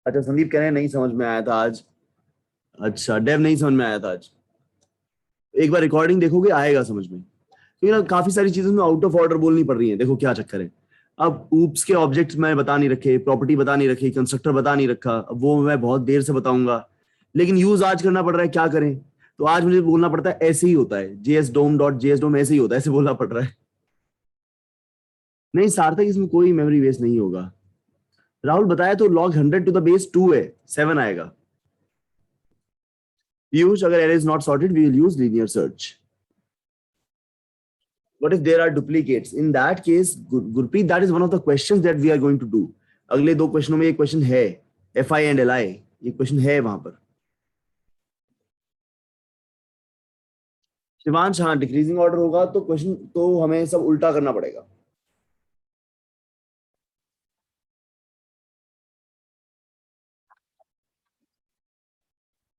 अच्छा, संदीप कह रहे हैं नहीं समझ में आया था आज। अच्छा, डेव नहीं समझ में आया था आज। एक बार रिकॉर्डिंग देखोगे आएगा समझ में, क्योंकि ना काफी सारी चीजें में आउट ऑफ ऑर्डर बोलनी पड़ रही है। देखो क्या चक्कर है। अब ऊप्स के ऑब्जेक्ट्स मैं बता नहीं रखे, प्रॉपर्टी बता नहीं रखी, कंस्ट्रक्टर बता नहीं रखा, अब वो मैं बहुत देर से बताऊंगा। लेकिन यूज आज करना पड़ रहा है, क्या करें। तो आज मुझे बोलना पड़ता है, ऐसे ही होता है, JSDOM.JSDOM ऐसे ही होता है, ऐसे बोलना पड़ रहा है। नहीं सार्थक, इसमें कोई मेमोरी वेस्ट नहीं होगा। राहुल बताया तो log 100 to the base 2 है, 7 आएगा। पीयूष, अगर array is not sorted we will use linear search. What if there are duplicates? In that case, Gurpreet, that is one of the questions that we are going to do. अगले दो क्वेश्चनों में एक question है, FI and LI, ये question है वहां पर। शिवांश, हाँ डिक्रीजिंग ऑर्डर होगा तो क्वेश्चन तो हमें सब उल्टा करना पड़ेगा।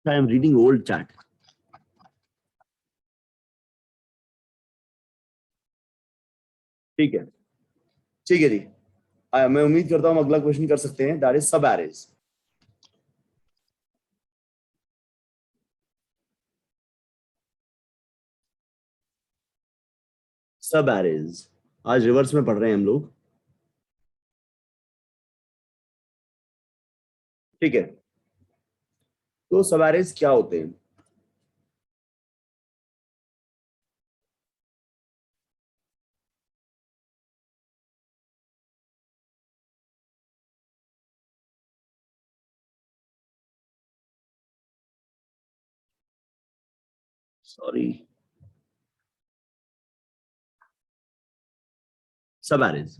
I am reading old chat. ठीक है, ठीक है जी। मैं उम्मीद करता हूँ अगला क्वेश्चन कर सकते हैं, दैट इज सब एरेज। सब एरेज आज रिवर्स में पढ़ रहे हैं हम लोग। ठीक है, तो सब एरेज क्या होते हैं। सॉरी, सब एरेज।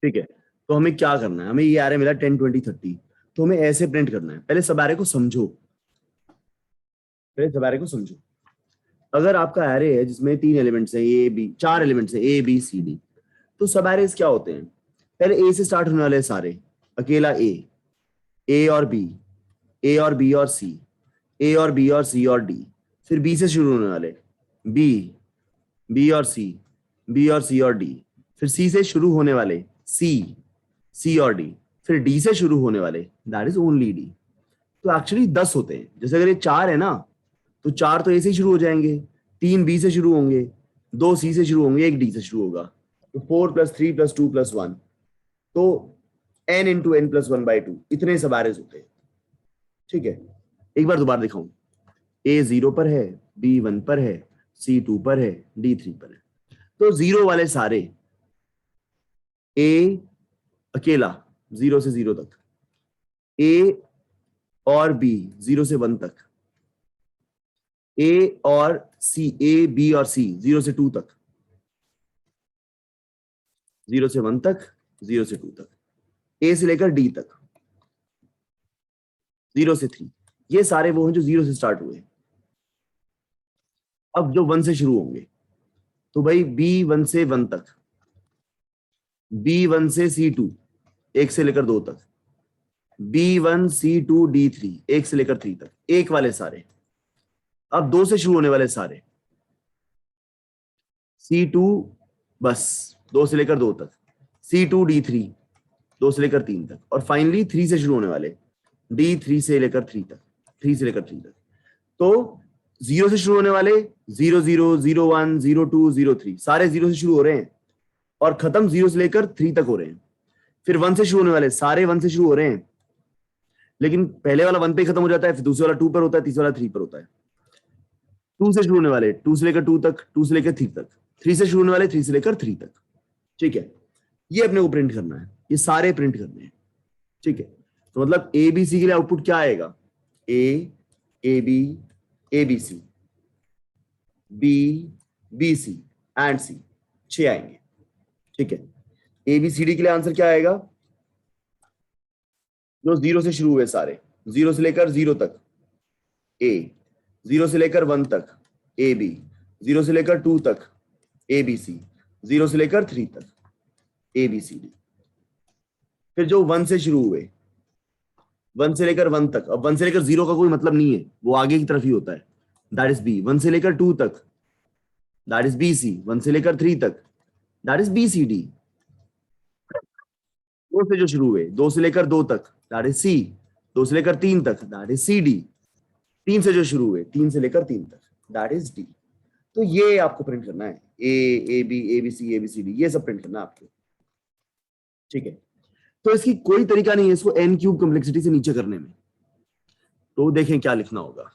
ठीक है, तो हमें क्या करना है, हमें ये एरे मिला 10 20 30। तो हमें ऐसे प्रिंट करना है, पहले सब एरे को समझो। पहले सब एरे को समझो। अगर आपका एरे है जिसमें 3 एलिमेंट्स हैं, ए बी, 4 एलिमेंट्स हैं, A B C D, तो सब एरेज क्या होते हैं। पहले ए से स्टार्ट होने वाले सारे, अकेला ए और बी, ए और बी और सी, ए और बी और सी और डी। फिर बी से शुरू होने वाले, बी, बी और सी, बी और सी और डी। फिर सी से शुरू होने वाले, सी, सी और डी। फिर डी से शुरू होने वाले, दैट इज ओनली डी। तो एक्चुअली 10 होते हैं। जैसे अगर ये 4 है ना, तो 4 तो ए से शुरू हो जाएंगे, 3 बी से शुरू होंगे, 2 सी से शुरू होंगे, 1 डी से शुरू होगा। तो 4 + 3 + 2 + 1, तो n × n + 1/2 इतने सब एरेज होते हैं। ठीक है, एक बार दोबारा दिखाऊं। ए 0 पर है, बी 1 पर है, सी 2 पर है, डी 3 पर है। तो 0 वाले सारे, ए अकेला 0 से 0 तक, ए और बी 0 से 1 तक, ए और सी, ए बी और सी 0 से 2 तक, 0 से 1 तक, 0 से 2 तक, ए से लेकर डी तक, 0 से 3। ये सारे वो हैं जो 0 से स्टार्ट हुए। अब जो 1 से शुरू होंगे, तो भाई B1 से 1 तक, B1 से C2 1 से लेकर 2 तक, B1 C2 D3 1 से लेकर 3 तक, एक वाले सारे। अब 2 से शुरू होने वाले सारे, C2 बस 2 से लेकर 2 तक, C2 D3 2 से लेकर 3 तक, और फाइनली 3 से शुरू होने वाले, D3 से लेकर 3 तक, 3 से लेकर 3 तक। तो 0 से शुरू होने वाले 0 0 0 1 0 2 0 3 सारे 0 से शुरू हो रहे हैं, और खत्म 0 से लेकर 3 तक हो रहे हैं। फिर 1 से शुरू होने वाले सारे 1 से शुरू हो रहे हैं, लेकिन पहले वाला 1 पे खत्म हो जाता है, फिर दूसरे वाला 2 पर होता है, तीसरा वाला 3 पर होता है। 2 से शुरू होने वाले 2 से लेकर 2 तक, 2 से लेकर 3 तक, 3 से शुरू होने वाले 3 से लेकर 3 तक। ठीक है, ये अपने को प्रिंट करना है, ये सारे प्रिंट करने हैं। ठीक है, तो मतलब ए बी सी के लिए आउटपुट क्या आएगा, A B, A B C, B, B C and C, 6 आएंगे। ठीक है, ए बी सी डी के लिए आंसर क्या आएगा, जो 0 से शुरू हुए सारे, 0 से लेकर 0 तक ए, 0 से लेकर 1 तक ए बी, 0 से लेकर 2 तक ए बी सी, 0 से लेकर 3 तक ए बी सी डी। फिर जो 1 से शुरू हुए, 1 से लेकर 1 तक, अब 1 से लेकर 0 का कोई मतलब नहीं है, वो आगे की तरफ ही होता है, दैट इज बी। 1 से लेकर 2 तक, दैट इज बी सी। 1 से लेकर 3 तक, that is B C D. दो से जो शुरू हुए, दो से लेकर दो तक दैट इज सी, दो से लेकर तीन तक दैट इज सी डी, तीन से जो शुरू हुए, तीन से लेकर तीन तक दैट इज डी। तो ये आपको प्रिंट करना है, ए बी सी डी, ये सब प्रिंट करना है आपको, ठीक है। तो इसकी कोई तरीका नहीं है इसको एन क्यूब कॉम्प्लेक्सिटी से नीचे करने में। तो देखें क्या लिखना होगा।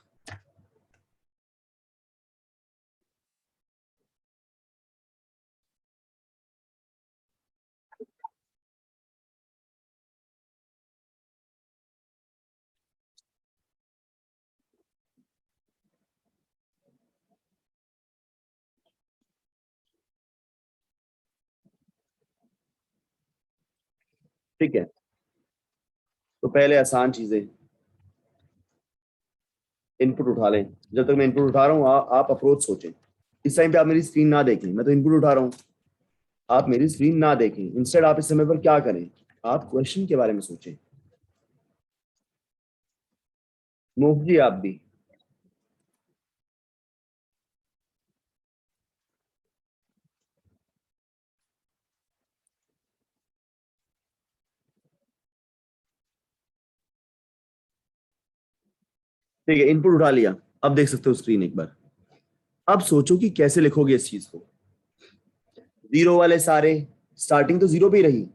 ठीक है, तो पहले आसान चीजें, इनपुट उठा लें। जब तक मैं इनपुट उठा रहा हूँ आप अप्रोच सोचें। इस टाइम पे आप मेरी स्क्रीन ना देखें, मैं तो इनपुट उठा रहा हूँ, आप मेरी स्क्रीन ना देखें। इंस्टेड आप इस समय पर क्या करें, आप क्वेश्चन के बारे में सोचें। मूव जी आप भी। ठीक है, इनपुट उठा लिया, अब देख सकते हो स्क्रीन एक बार। अब सोचो कि कैसे लिखोगे इस चीज को। जीरो वाले सारे, स्टार्टिंग तो जीरो पे ही रही,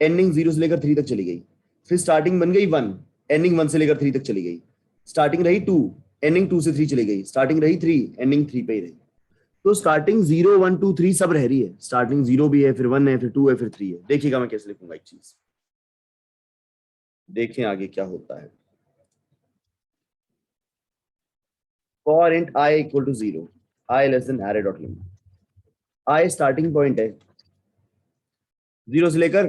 एंडिंग जीरो से लेकर थ्री तक चली गई, फिर स्टार्टिंग बन गई वन, एंडिंग वन से लेकर थ्री तक चली गई, स्टार्टिंग रही टू, एंडिंग टू से थ्री चली गई, स्टार्टिंग रही थ्री, एंडिंग थ्री पे ही रही। तो starting zero one two three सब रह रही है, स्टार्टिंग जीरो भी है, फिर वन है, फिर टू है, फिर थ्री है। देखिएगा मैं कैसे लिखूंगा एक चीज, देखें आगे क्या होता है। For int I equal to zero, I less than array dot limit, I starting point है, जीरो से लेकर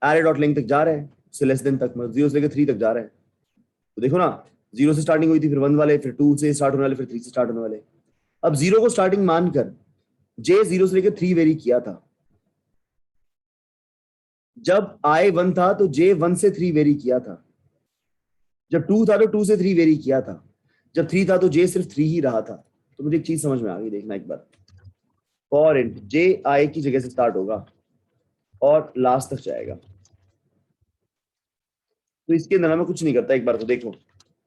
एरे डॉट लेंथ तक जा रहा है, उससे लेस देन तक, मतलब जीरो से लेकर थ्री तक जा रहा है। तो देखो ना, जीरो से स्टार्टिंग हुई थी, फिर वन वाले, फिर टू से स्टार्ट होने वाले, फिर थ्री से स्टार्ट होने वाले। अब जीरो को स्टार्टिंग मानकर जे जीरो से लेकर थ्री वेरी किया था। जब आई वन था तो जे वन से थ्री वेरी किया था, जब टू था तो टू से थ्री वेरी किया था, जब थ्री था तो जे सिर्फ थ्री ही रहा था। तो मुझे एक चीज समझ में आ गई, देखना एक बार। फॉर इंट जे आई की जगह से स्टार्ट होगा और लास्ट तक जाएगा। तो इसके अंदर मैं कुछ नहीं करता, एक बार तो देखो,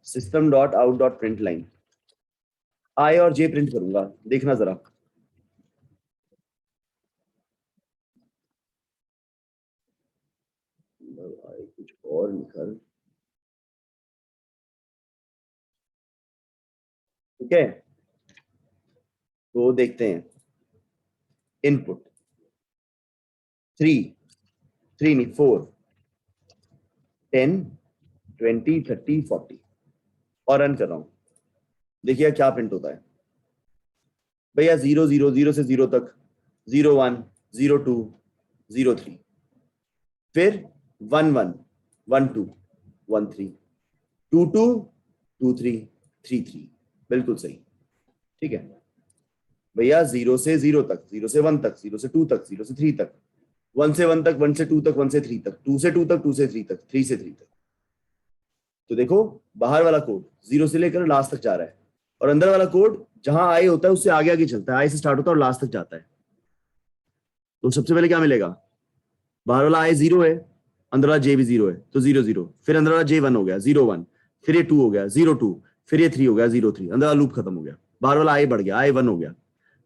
system dot out dot print line, I और जे प्रिंट करूंगा, देखना जरा। आई कुछ और निकल, ठीक है। तो देखते हैं, इनपुट थ्री, थ्री नहीं फोर, 10, 20, 30, 40, और रन कर रहा हूं। देखिए क्या प्रिंट होता है भैया। जीरो जीरो, जीरो से जीरो तक, zero one, zero two, zero three, फिर one one, one two, one three, two two, two three, three three, बिल्कुल सही। ठीक है भैया, जीरो से जीरो तक, जीरो से वन तक, जीरो से टू तक, जीरो से थ्री तक, वन से वन तक, वन से टू तक, वन से थ्री तक, टू से टू तक, टू से थ्री तक, थ्री से थ्री तक। तो देखो, बाहर वाला कोड जीरो से लेकर लास्ट तक जा रहा है, और अंदर वाला कोड जहां आई होता है उससे आगे आगे चलता है, आई से स्टार्ट होता है और लास्ट तक जाता है। तो सबसे पहले क्या मिलेगा, बाहर वाला आई जीरो है, अंदर वाला जे भी जीरो है, तो जीरो जीरो, फिर अंदर वाला जे वन हो गया, जीरो वन, फिर ये टू हो गया, जीरो टू, फिर ये थ्री हो गया, जीरो थ्री, अंदर वाला लूप खत्म हो गया, बाहर वाला आई बढ़ गया, आई वन हो गया।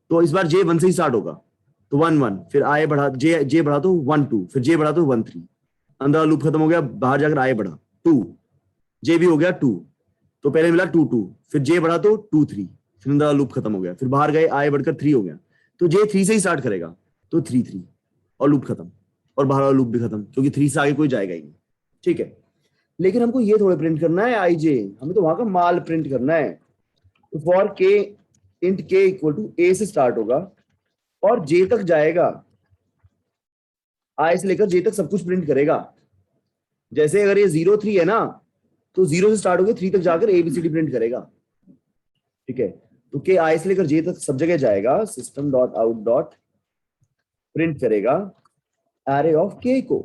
तो इस बार जे वन से ही स्टार्ट होगा, तो वन वन, फिर आई बढ़ा, जे बढ़ा तो वन टू, फिर जे बढ़ा तो वन थ्री, अंदर वाला लूप खत्म हो गया, बाहर जाकर आई बढ़ा टू, जे भी हो गया टू, तो पहले मिला टू टू, फिर जे बढ़ा तो टू थ्री, फिर अंदर वाला लूप खत्म हो गया, फिर बाहर गए आई बढ़कर थ्री हो गया, तो जे थ्री से ही स्टार्ट करेगा, तो थ्री थ्री, और लूप खत्म, और बाहर वाला लूप भी खत्म, क्योंकि थ्री से आगे कोई जाएगा ही नहीं। ठीक है, लेकिन हमको ये थोड़े प्रिंट करना है आई जे, हमें तो वहां का माल प्रिंट करना है। तो फॉर के, इंट के इक्वल टू ए से स्टार्ट होगा और जे तक जाएगा, आई से लेकर जे तक सब कुछ प्रिंट करेगा। जैसे अगर ये जीरो थ्री है ना, तो जीरो से स्टार्ट होकर थ्री तक जाकर एबीसीडी प्रिंट करेगा। ठीक है, तो के आई से लेकर जे तक सब जगह जाएगा, system dot out dot print करेगा एरे ऑफ के को।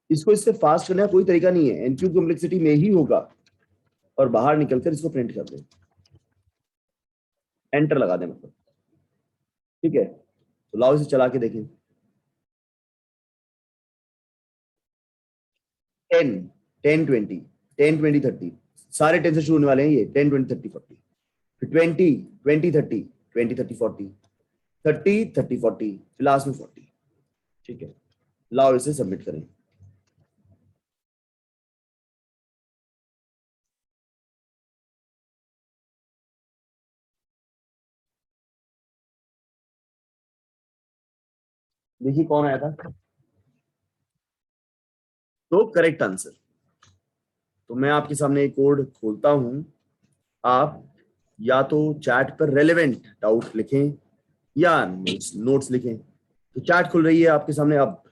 इसको इससे फास्ट करने का कोई तरीका नहीं है, एनक्यूब कॉम्प्लेक्सिटी में ही होगा, और बाहर निकलकर इसको प्रिंट कर दे, एंटर लगा दे मतलब। ठीक है, तो लाओ इसे चला के देखें। 10, 10, 20, 10, 20, 30, सारे 10 से शुरू होने वाले हैं ये 10, 20, 30, 40, फिर 20, 20, 30, 20, 30, 40, 30, 30, 40, फिर लास्ट में 40। ठीक है, लाओ इसे सबमिट करें। देखिए कौन आया था। तो करेक्ट आंसर। तो मैं आपके सामने एक कोड खोलता हूं, आप या तो चैट पर रेलेवेंट डाउट लिखें या नोट्स लिखें। तो चैट खुल रही है आपके सामने अब।